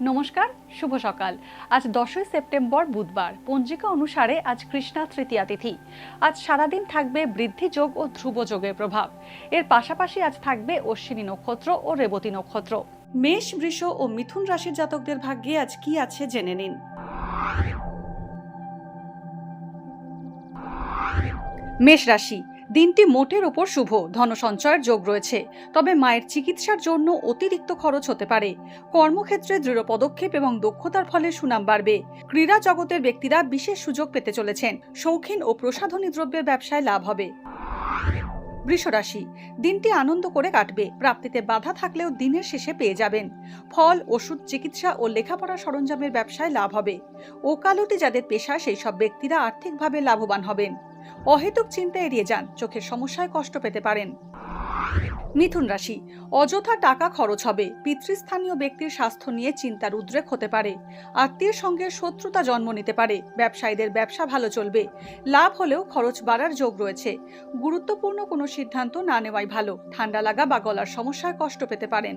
নমস্কার, শুভ সকাল। আজ 10ই সেপ্টেম্বর বুধবার। পঞ্জিকা অনুসারে আজ কৃষ্ণা তৃতীয়া তিথি। আজ সারাদিন থাকবে বৃদ্ধি যোগ ও ধ্রুব যোগের প্রভাব। এর পাশাপাশি আজ থাকবে অশ্বিনী নক্ষত্র ও রেবতী নক্ষত্র। মেষ, বৃষ ও মিথুন রাশির জাতকদের ভাগ্যে আজ কি আছে জেনে নিন। মেষ রাশি, দিনটি মোটের ওপর শুভ। ধন সঞ্চয়ের যোগ রয়েছে, তবে মায়ের চিকিৎসার জন্য অতিরিক্ত খরচ হতে পারে। কর্মক্ষেত্রে দৃঢ় পদক্ষেপ এবং দক্ষতার ফলে সুনাম বাড়বে। ক্রীড়া জগতের ব্যক্তিরা বিশেষ সুযোগ পেতে চলেছেন। শৌখিন ও প্রসাধনী দ্রব্যের ব্যবসায় লাভ হবে। বৃষ রাশি, দিনটি আনন্দ করে কাটবে। প্রাপ্তিতে বাধা থাকলেও দিনের শেষে পেয়ে যাবেন। ফল, ওষুধ, চিকিৎসা ও লেখাপড়া সরঞ্জামের ব্যবসায় লাভ হবে। ওকালতি যাদের পেশা সেই সব ব্যক্তিরা আর্থিকভাবে লাভবান হবেন। অহেতুক চিন্তা এড়িয়ে যান, চোখের সমস্যায় কষ্ট পেতে পারেন। মিথুন রাশি, অযথা টাকা খরচ হবে। পিতৃস্থানীয় ব্যক্তির স্বাস্থ্য নিয়ে চিন্তার উদ্রেক হতে পারে। আত্মীয়ের সঙ্গে শত্রুতা জন্ম নিতে পারে। ব্যবসায়ীদের ব্যবসা ভালো চলবে। লাভ হলেও খরচ বাড়ার যোগ রয়েছে। গুরুত্বপূর্ণ কোনো সিদ্ধান্ত না নেওয়াই ভালো। ঠান্ডা লাগা বা গলার সমস্যায় কষ্ট পেতে পারেন।